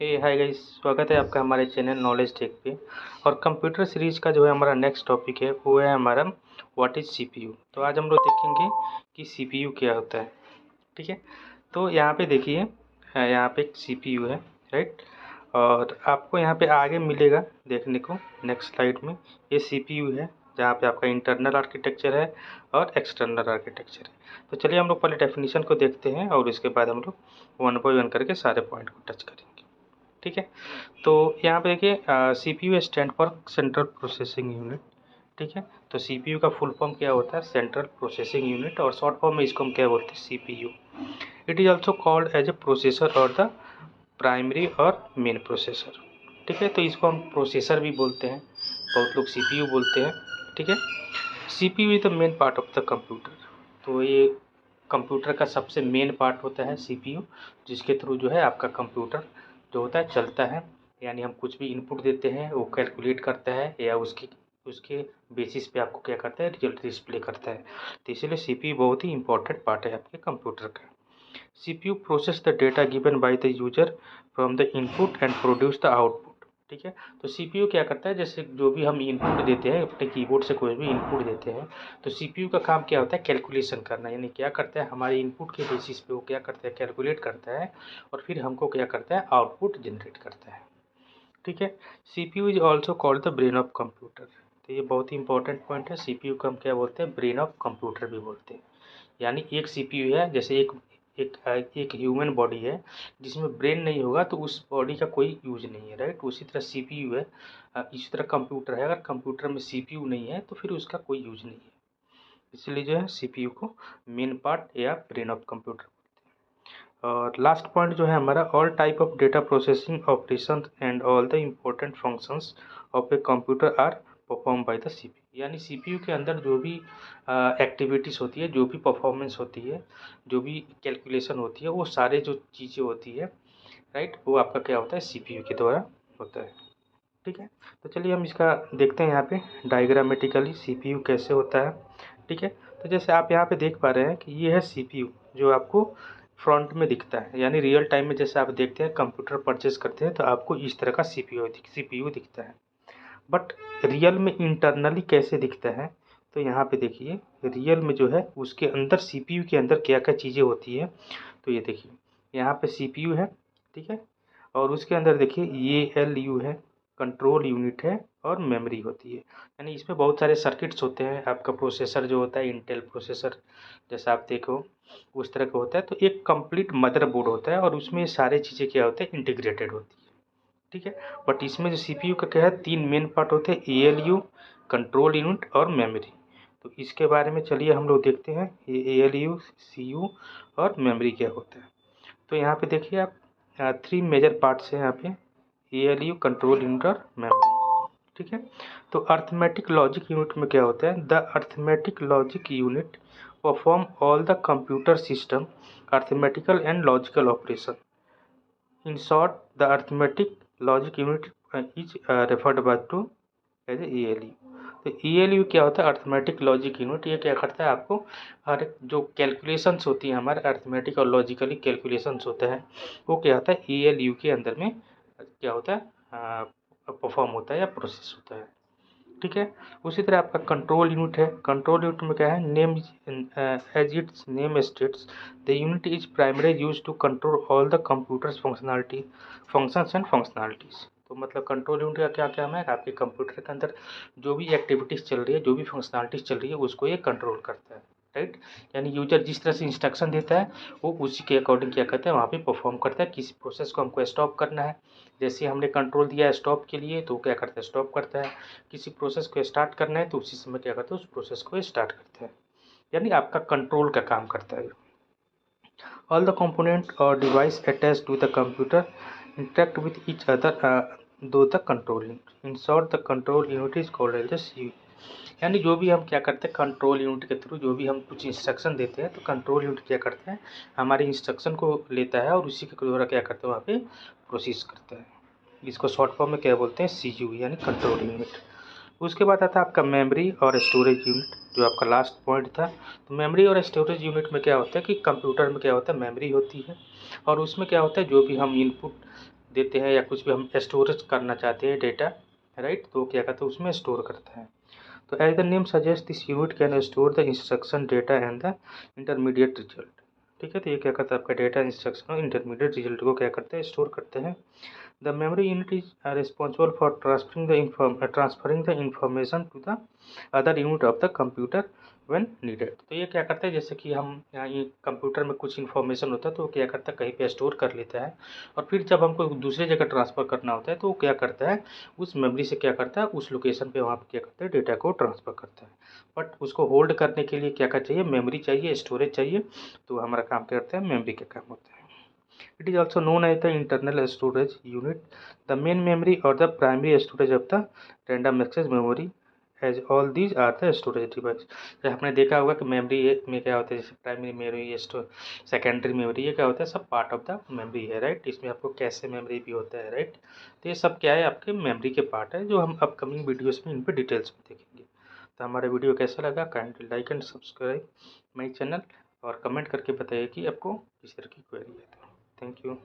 Hi guys, स्वागत है आपका हमारे चैनल नॉलेज टेक पे। और कंप्यूटर सीरीज़ का जो है हमारा नेक्स्ट टॉपिक है वो है हमारा व्हाट इज़ सीपीयू। तो आज हम लोग देखेंगे कि सीपीयू क्या होता है। ठीक है, तो यहाँ पे देखिए, यहाँ पे एक सीपीयू है, राइट। और आपको यहाँ पे आगे मिलेगा देखने को नेक्स्ट स्लाइड में, ये सीपीयू है जहाँ पे आपका इंटरनल आर्किटेक्चर है और एक्सटर्नल आर्किटेक्चर है। तो चलिए हम लोग पहले डेफिनेशन को देखते हैं और उसके बाद हम लोग वन बाय वन करके सारे पॉइंट को टच करेंगे। ठीक है, तो यहाँ पे देखिए CPU stand for central processing unit. ठीक है, तो सीपीयू का फुल फॉर्म क्या होता है? सेंट्रल प्रोसेसिंग यूनिट, और शॉर्ट फॉर्म में इसको हम क्या बोलते हैं? CPU. It is also called as a processor और द प्राइमरी और मेन प्रोसेसर। ठीक है, तो इसको हम प्रोसेसर भी बोलते हैं, बहुत लोग सीपीयू बोलते हैं। ठीक है, CPU is the main part of the computer. तो ये कंप्यूटर का सबसे मेन पार्ट होता है सीपीयू, जिसके थ्रू जो है आपका कंप्यूटर जो होता है चलता है। यानी हम कुछ भी इनपुट देते हैं वो कैलकुलेट करता है या उसके उसके बेसिस पे आपको क्या करता है? रिजल्ट डिस्प्ले करता है। तो इसीलिए सीपीयू बहुत ही इंपॉर्टेंट पार्ट है आपके कंप्यूटर का। CPU process the data given by the user from the input and produce the output. ठीक है, तो सीपीयू क्या करता है? जैसे जो भी हम इनपुट देते हैं अपने कीबोर्ड से, कोई भी इनपुट देते हैं, तो सीपीयू का काम क्या होता है? कैलकुलेशन करना। यानी क्या करता है? हमारे इनपुट के बेसिस पे वो क्या करता है? कैलकुलेट करता है और फिर हमको क्या करता है? आउटपुट जनरेट करता है। ठीक है, CPU is also called the brain of computer. तो ये बहुत ही इंपॉर्टेंट पॉइंट है। सीपीयू को हम क्या बोलते हैं? ब्रेन ऑफ कंप्यूटर भी बोलते हैं। यानी एक सीपीयू है, जैसे एक ह्यूमन बॉडी है जिसमें ब्रेन नहीं होगा तो उस बॉडी का कोई यूज नहीं है, राइट। उसी तरह सीपीयू है, इसी तरह कंप्यूटर है। अगर कंप्यूटर में सीपीयू नहीं है तो फिर उसका कोई यूज नहीं है। इसलिए जो है सीपीयू को मेन पार्ट या ब्रेन ऑफ कंप्यूटर। और लास्ट पॉइंट जो है हमारा, all type of data processing operation and all the important functions of a computer are perform by the CPU. यानी सीपीयू के अंदर जो भी एक्टिविटीज़ होती है, जो भी परफॉर्मेंस होती है, जो भी कैलकुलेशन होती है, वो सारे जो चीज़ें होती है, राइट, वो आपका क्या होता है? सीपीयू के द्वारा होता है। ठीक है, तो चलिए हम इसका देखते हैं यहाँ पे डायग्रामेटिकली सीपीयू कैसे होता है। ठीक है, तो जैसे आप यहाँ पे देख पा रहे हैं कि ये है सीपीयू जो आपको फ्रंट में दिखता है। यानी रियल टाइम में जैसे आप देखते हैं कंप्यूटर परचेज करते हैं तो आपको इस तरह का सीपीयू दिखता है। बट रियल में इंटरनली कैसे दिखता है? तो यहाँ पे देखिए, रियल में जो है उसके अंदर सीपीयू के अंदर क्या क्या चीज़ें होती है। तो ये देखिए, यहाँ पे सीपीयू है, ठीक है, और उसके अंदर देखिए ये एलयू है, कंट्रोल यूनिट है, और मेमोरी होती है। यानी इसमें बहुत सारे सर्किट्स होते हैं। आपका प्रोसेसर जो होता है इंटेल प्रोसेसर, जैसा आप देखो उस तरह का होता है। तो एक कंप्लीट मदरबोर्ड होता है और उसमें ये सारी चीज़ें क्या होते हैं? इंटीग्रेटेड होती है। ठीक है, बट इसमें जो सीपीयू का क्या है? तीन मेन पार्ट होते हैं, एएलयू, कंट्रोल यूनिट और मेमोरी। तो इसके बारे में चलिए हम लोग देखते हैं ये एएलयू, सीयू और मेमोरी क्या होता है। तो यहाँ पे देखिए आप, थ्री मेजर पार्ट्स हैं यहाँ पे, एएलयू, कंट्रोल यूनिट और मेमोरी। ठीक है, तो अर्थमेटिक लॉजिक यूनिट में क्या होता है? The arithmetic logic unit perform all the computer system arithmetical and logical operation. In short, the arithmetic logic unit is referred by to as ALU. तो ALU क्या होता है? Arithmetic logic unit. ये क्या करता है? आपको हर एक जो कैलकुलेशंस होती हैं हमारे अर्थमेटिक और लॉजिकली कैलकुलेशंस होता है, वो क्या होता है? एएलयू के अंदर में क्या होता है? परफॉर्म होता है या प्रोसेस होता है। ठीक है, उसी तरह आपका कंट्रोल यूनिट है। कंट्रोल यूनिट में क्या है? Name as its name states, the unit is primary use to control all the computer's functionality, functions and functionalities. तो मतलब कंट्रोल यूनिट का क्या काम है? आपके कंप्यूटर के अंदर जो भी एक्टिविटीज़ चल रही है, जो भी फंक्शनैलिटीज़ चल रही है, उसको ये कंट्रोल करता है, राइट। यानी यूजर जिस तरह से इंस्ट्रक्शन देता है वो उसी के अकॉर्डिंग क्या करता है? वहाँ पे परफॉर्म करता है। किसी प्रोसेस को हमको स्टॉप करना है, जैसे हमने कंट्रोल दिया है स्टॉप के लिए, तो वो क्या करता है? स्टॉप करता है। किसी प्रोसेस को स्टार्ट करना है तो उसी समय क्या करता है? उस प्रोसेस को स्टार्ट करता है। यानी आपका कंट्रोल का काम करता है। ऑल द कंपोनेंट और device attach to the computer interact with each other through the control unit. In short, the control unit is called as the CU. यानी जो भी हम क्या करते हैं कंट्रोल यूनिट के थ्रू, जो भी हम कुछ इंस्ट्रक्शन देते हैं तो कंट्रोल यूनिट क्या करता है? हमारे इंस्ट्रक्शन को लेता है और उसी के द्वारा क्या करता है? वहाँ पे प्रोसेस करता है। इसको शॉर्ट फॉर्म में क्या बोलते हैं? सीयू, यानी कंट्रोल यूनिट। उसके बाद आता है आपका मेमोरी और स्टोरेज यूनिट, जो आपका लास्ट पॉइंट था। तो मेमोरी और स्टोरेज यूनिट में क्या होता है कि कंप्यूटर में क्या होता है? मेमोरी होती है और उसमें क्या होता है? जो भी हम इनपुट देते हैं या कुछ भी हम स्टोरेज करना चाहते हैं डेटा, राइट, तो क्या कहते हैं उसमें स्टोर करता है। तो as the name suggest this unit can store the instruction data and the intermediate result. ठीक है, तो ये क्या करता है आपका डेटा, इंस्ट्रक्शन और इंटरमीडिएट रिजल्ट को क्या करते हैं, स्टोर करते हैं। The memory unit is responsible for transferring the information to the other unit of the computer when needed। तो ये क्या करता है, जैसे कि हम यहाँ ये कंप्यूटर में कुछ इन्फॉर्मेशन होता है तो वो क्या करता है कहीं पे स्टोर कर लेता है, और फिर जब हमको दूसरी जगह ट्रांसफ़र करना होता है तो वो क्या करता है उस मेमोरी से क्या करता है उस लोकेशन पे वहाँ पे क्या करता है डेटा को ट्रांसफ़र करता है। बट उसको होल्ड करने के लिए क्या क्या चाहिए, मेमोरी चाहिए, स्टोरेज चाहिए। तो हमारा काम क्या करता है, मेमोरी का काम होता है। It is also known as the internal storage unit, the main memory or the primary storage of the random access memory, as all these are the storage device। जैसे आपने देखा होगा कि मेमोरी में क्या होता है, जैसे प्राइमरी मेमोरी, सेकेंडरी मेमोरी, ये क्या होता है, सब पार्ट ऑफ द मेमोरी है, राइट। इसमें आपको कैसे मेमोरी भी होता है, राइट। तो ये सब क्या है, आपके मेमोरी के पार्ट है जो हम अपकमिंग वीडियोस में इन पर डिटेल्स में देखेंगे। तो हमारा वीडियो कैसा लगा, kindly like and subscribe my channel, और कमेंट करके बताइए कि आपको किस तरह की क्वेरी है। तो थैंक यू।